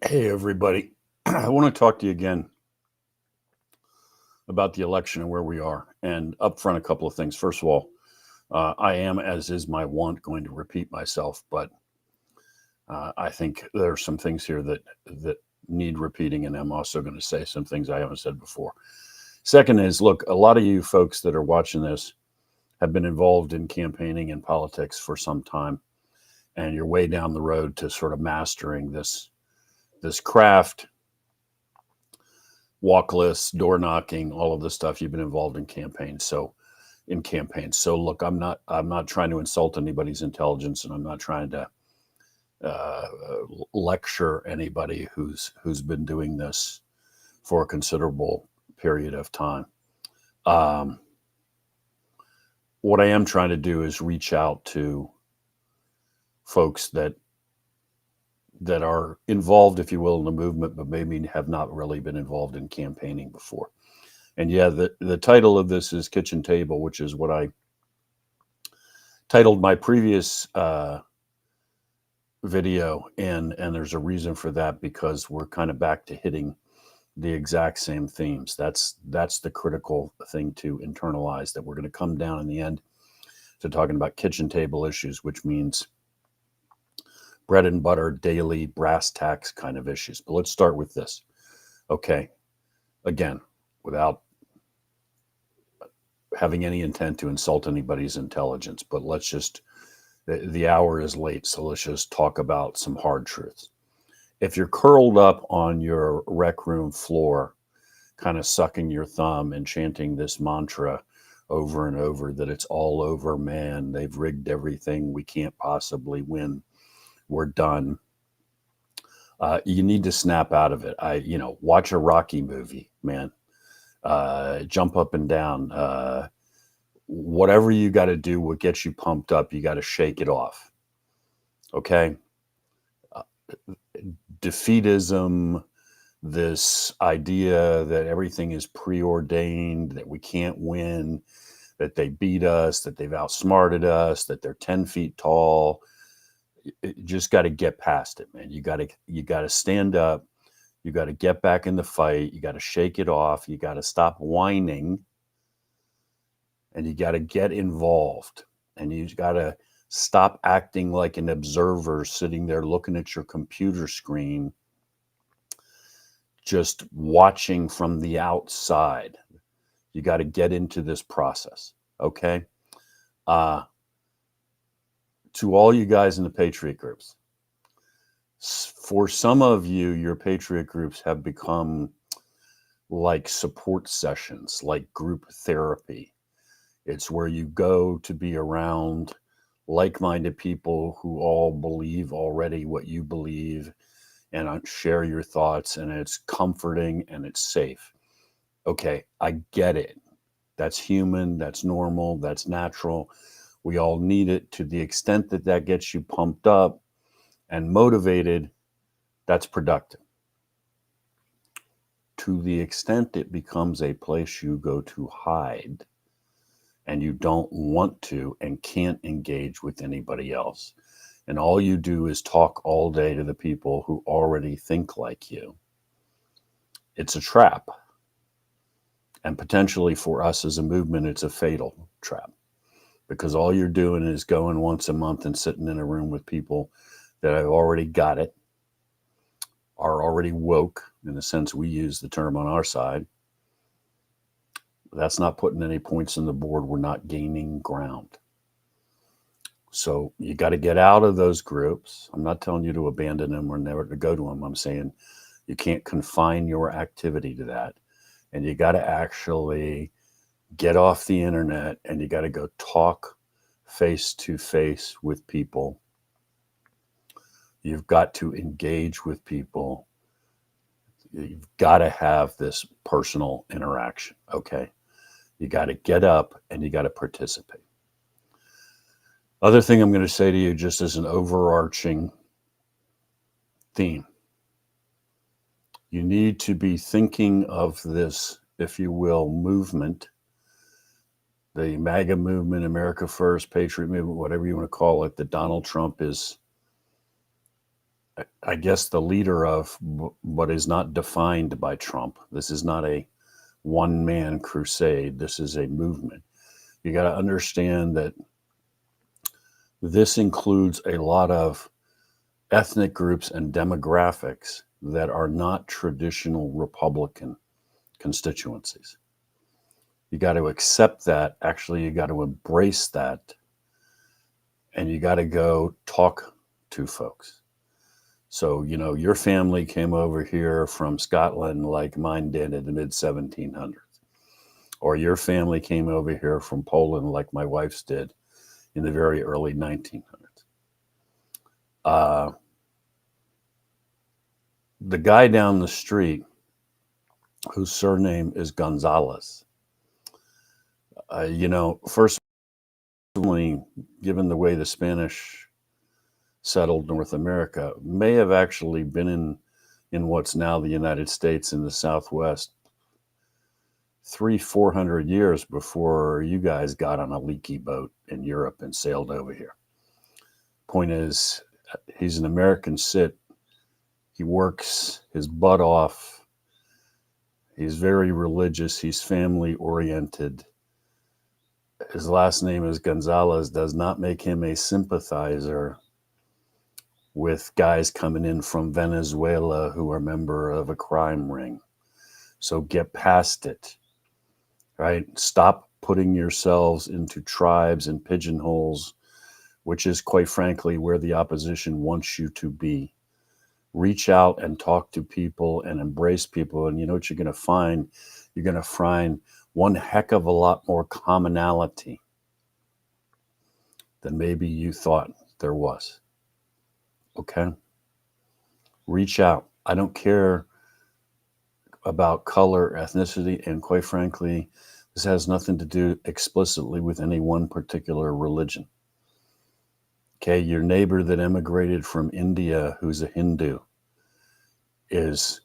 Hey, everybody. I want to talk to you again about the election and where we are. And up front, a couple of things. First of all, I am, as is my wont, going to repeat myself, but I think there are some things here that need repeating, and I'm also going to say some things I haven't said before. Second is, look, a lot of you folks that are watching this have been involved in campaigning and politics for some time, and you're way down the road to sort of mastering this craft, walk lists, door knocking, all of this stuff. You've been involved in campaigns. So look, I'm not trying to insult anybody's intelligence, and I'm not trying to uh, lecture anybody who's been doing this for a considerable period of time. Um, what I am trying to do is reach out to folks that are involved, if you will, in the movement, but maybe have not really been involved in campaigning before. And yeah, the title of this is Kitchen Table, which is what I titled my previous video, and there's a reason for that, because we're kind of back to hitting the exact same themes. That's the critical thing to internalize, that we're going to come down in the end to talking about kitchen table issues, which means bread and butter, daily brass tacks kind of issues. But let's start with this. Okay, again, without having any intent to insult anybody's intelligence, but let's just, the hour is late, so let's just talk about some hard truths. If you're curled up on your rec room floor, kind of sucking your thumb and chanting this mantra over and over that it's all over, man, they've rigged everything, we can't possibly win, we're done. You need to snap out of it. Watch a Rocky movie, man. Jump up and down. Whatever you got to do, what gets you pumped up, you got to shake it off. Okay. Uh, Defeatism, this idea that everything is preordained, that we can't win, that they beat us, that they've outsmarted us, that they're 10 feet tall. You just got to get past it, man. You got to stand up. You got to get back in the fight. You got to shake it off. You got to stop whining, and you got to get involved. And you got to stop acting like an observer sitting there looking at your computer screen, just watching from the outside. You got to get into this process. Okay. To all you guys in the Patriot groups, for some of you, your Patriot groups have become like support sessions, like group therapy. It's where you go to be around like-minded people who all believe already what you believe and share your thoughts, and it's comforting and it's safe. Okay, I get it. That's human, that's normal, that's natural. We all need it. To the extent that that gets you pumped up and motivated, that's productive. To the extent it becomes a place you go to hide and you don't want to and can't engage with anybody else, and all you do is talk all day to the people who already think like you, it's a trap. And potentially for us as a movement, it's a fatal trap, because all you're doing is going once a month and sitting in a room with people that have already got it, are already woke in the sense we use the term on our side. That's not putting any points on the board. We're not gaining ground. So you got to get out of those groups. I'm not telling you to abandon them or never to go to them. I'm saying you can't confine your activity to that. And you got to actually get off the internet, and you got to go talk face to face with people. You've got to engage with people. You've got to have this personal interaction. Okay. You got to get up and you got to participate. Other thing I'm going to say to you, just as an overarching theme, you need to be thinking of this, if you will, movement, the MAGA movement, America First, Patriot movement, whatever you want to call it, that Donald Trump is I guess, the leader of what is not defined by Trump. This is not a one-man crusade. This is a movement. You got to understand that this includes a lot of ethnic groups and demographics that are not traditional Republican constituencies. You got to accept that. Actually, you got to embrace that. And you got to go talk to folks. So, your family came over here from Scotland like mine did in the mid 1700s. Or your family came over here from Poland like my wife's did in the very early 1900s. The guy down the street, whose surname is Gonzalez, first, given the way the Spanish settled North America, may have actually been in what's now the United States in the Southwest 300-400 years before you guys got on a leaky boat in Europe and sailed over here. Point is, he's an American cit. He works his butt off. He's very religious. He's family oriented. His last name is Gonzalez, does not make him a sympathizer with guys coming in from Venezuela who are a member of a crime ring. So get past it, right? Stop putting yourselves into tribes and pigeonholes, which is, quite frankly, where the opposition wants you to be. Reach out and talk to people and embrace people. And you know what you're going to find? You're going to find one heck of a lot more commonality than maybe you thought there was. Okay? Reach out. I don't care about color, ethnicity, and quite frankly, this has nothing to do explicitly with any one particular religion. Okay, your neighbor that immigrated from India, who's a Hindu, is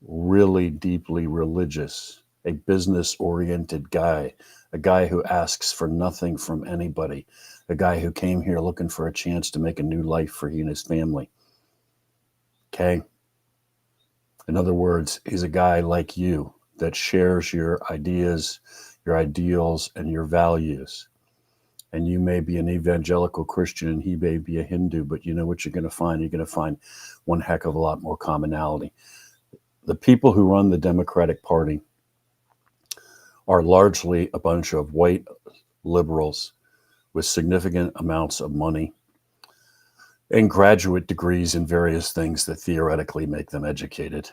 really deeply religious, a business-oriented guy, a guy who asks for nothing from anybody, a guy who came here looking for a chance to make a new life for he and his family. Okay? In other words, he's a guy like you that shares your ideas, your ideals, and your values. And you may be an evangelical Christian and he may be a Hindu, but you know what you're going to find? You're going to find one heck of a lot more commonality. The people who run the Democratic Party are largely a bunch of white liberals with significant amounts of money and graduate degrees in various things that theoretically make them educated.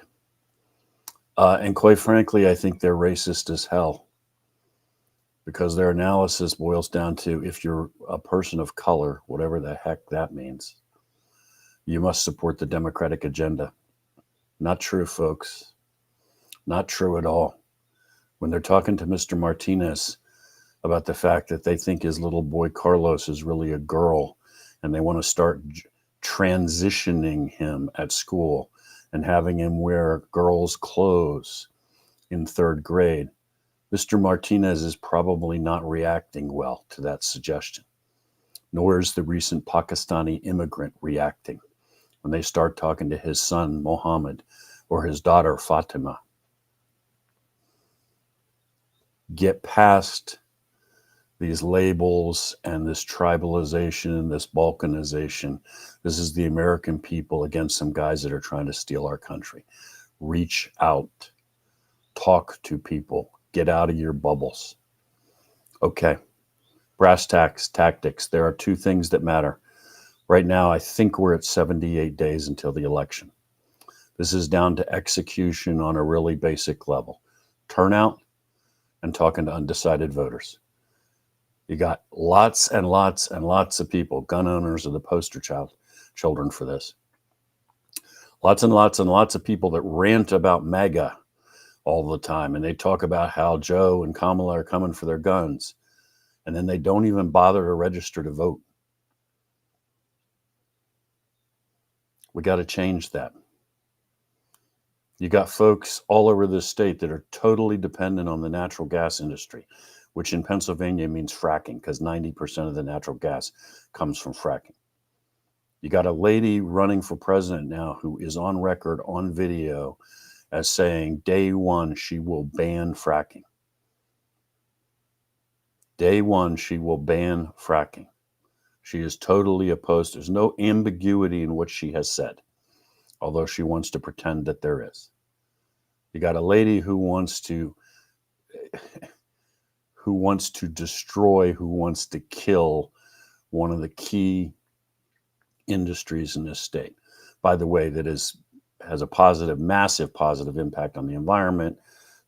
And quite frankly, I think they're racist as hell, because their analysis boils down to, if you're a person of color, whatever the heck that means, you must support the Democratic agenda. Not true, folks. Not true at all. When they're talking to Mr. Martinez about the fact that they think his little boy Carlos is really a girl and they want to start transitioning him at school and having him wear girls' clothes in third grade, Mr. Martinez is probably not reacting well to that suggestion, nor is the recent Pakistani immigrant reacting when they start talking to his son, Mohammed, or his daughter, Fatima. Get past these labels and this tribalization and this balkanization. This is the American people against some guys that are trying to steal our country. Reach out. Talk to people. Get out of your bubbles. Okay. Brass tacks, tactics. There are two things that matter. Right now, I think we're at 78 days until the election. This is down to execution on a really basic level. Turnout and talking to undecided voters. You got lots and lots and lots of people. Gun owners are the poster children for this. Lots and lots and lots of people that rant about MAGA all the time. And they talk about how Joe and Kamala are coming for their guns. And then they don't even bother to register to vote. We got to change that. You got folks all over this state that are totally dependent on the natural gas industry, which in Pennsylvania means fracking, because 90% of the natural gas comes from fracking. You got a lady running for president now who is on record on video as saying day one she will ban fracking. Day one she will ban fracking. She is totally opposed. There's no ambiguity in what she has said, although she wants to pretend that there is. You got a lady who wants to destroy, who wants to kill one of the key industries in this state. By the way, that has a positive, massive positive impact on the environment,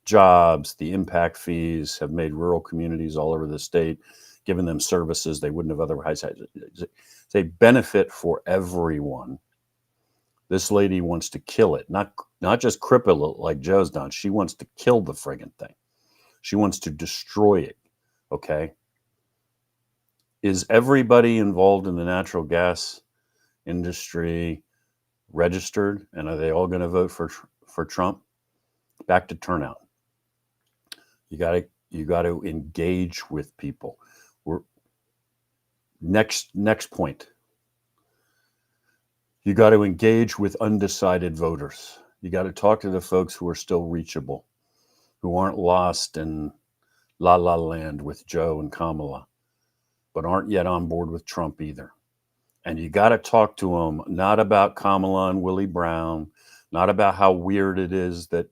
jobs. The impact fees have made rural communities all over the state, given them services they wouldn't have otherwise had. It's a benefit for everyone. This lady wants to kill it, not just cripple it like Joe's done. She wants to kill the friggin' thing. She wants to destroy it, okay? Is everybody involved in the natural gas industry registered, and are they all going to vote for Trump? Back to turnout. You got to engage with people. Next point. You got to engage with undecided voters. You got to talk to the folks who are still reachable, who aren't lost in la la land with Joe and Kamala, but aren't yet on board with Trump either. And you got to talk to them, not about Kamala and Willie Brown, not about how weird it is that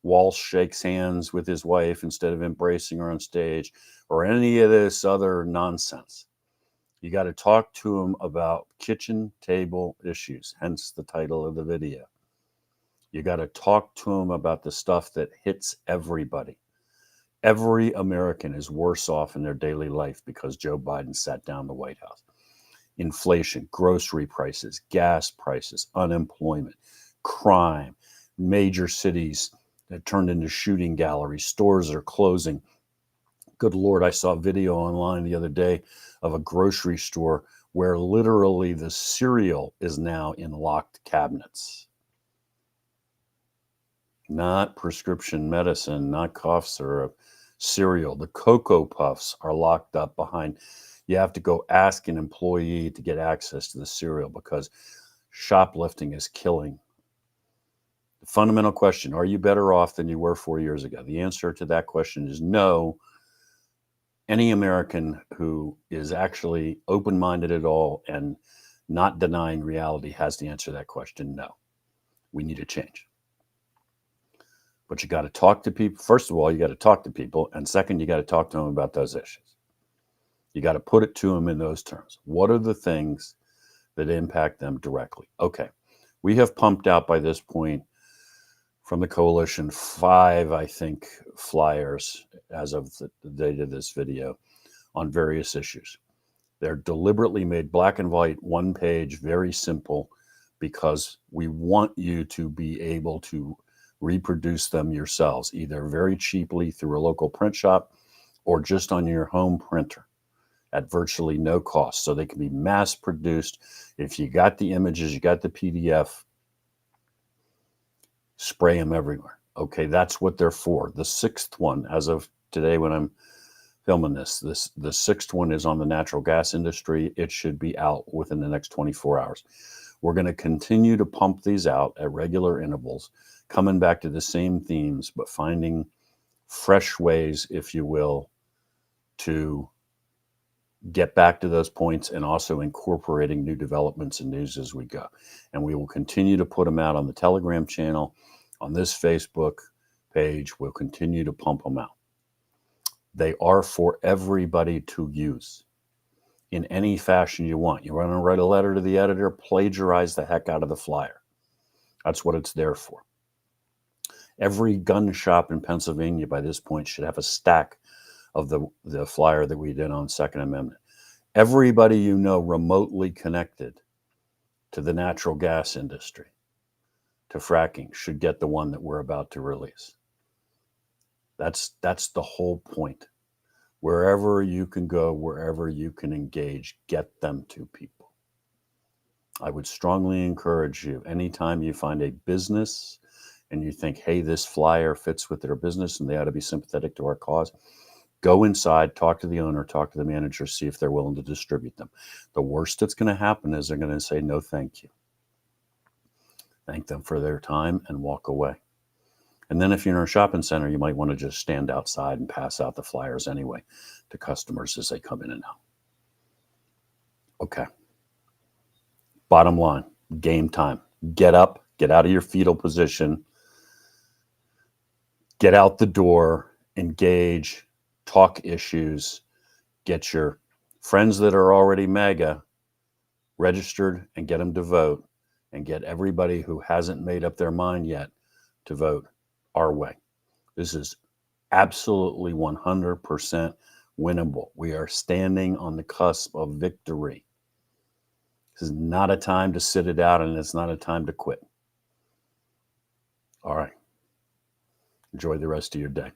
Walsh shakes hands with his wife instead of embracing her on stage, or any of this other nonsense. You got to talk to them about kitchen table issues, hence the title of the video. You got to talk to them about the stuff that hits everybody. Every American is worse off in their daily life because Joe Biden sat down the White House. Inflation, grocery prices, gas prices, unemployment, crime, major cities that turned into shooting galleries, stores are closing. Good Lord, I saw a video online the other day of a grocery store where literally the cereal is now in locked cabinets. Not prescription medicine, not cough syrup, cereal. The Cocoa Puffs are locked up behind. You have to go ask an employee to get access to the cereal because shoplifting is killing. The fundamental question, are you better off than you were 4 years ago? The answer to that question is no. Any American who is actually open-minded at all and not denying reality has to answer that question, no. We need a change. But you got to talk to people. First of all, you got to talk to people. And second, you got to talk to them about those issues. You got to put it to them in those terms. What are the things that impact them directly? Okay. We have pumped out by this point from the coalition 5, I think, flyers as of the date of this video on various issues. They're deliberately made black and white, one page, very simple, because we want you to be able to reproduce them yourselves, either very cheaply through a local print shop or just on your home printer at virtually no cost. So they can be mass produced. If you got the images, you got the PDF, spray them everywhere. Okay, that's what they're for. The 6th one, as of today when I'm filming this, the 6th one is on the natural gas industry. It should be out within the next 24 hours. We're going to continue to pump these out at regular intervals, coming back to the same themes, but finding fresh ways, if you will, to get back to those points and also incorporating new developments and news as we go. And we will continue to put them out on the Telegram channel, on this Facebook page. We'll continue to pump them out. They are for everybody to use in any fashion you want. You want to write a letter to the editor, plagiarize the heck out of the flyer. That's what it's there for. Every gun shop in Pennsylvania by this point should have a stack of the flyer that we did on Second Amendment. Everybody you know remotely connected to the natural gas industry, to fracking, should get the one that we're about to release. That's the whole point. Wherever you can go, wherever you can engage, get them to people. I would strongly encourage you, anytime you find a business and you think, hey, this flyer fits with their business and they ought to be sympathetic to our cause, Go inside, talk to the owner, talk to the manager, see if they're willing to distribute them. The worst that's going to happen is they're going to say, no, thank you. Thank them for their time and walk away. And then if you're in a shopping center, you might want to just stand outside and pass out the flyers anyway to customers as they come in and out. Okay. Bottom line, game time. Get up, get out of your fetal position, get out the door, engage, talk issues, get your friends that are already MAGA registered and get them to vote, and get everybody who hasn't made up their mind yet to vote our way. This is absolutely 100% winnable. We are standing on the cusp of victory. This is not a time to sit it out, and it's not a time to quit. All right. Enjoy the rest of your day.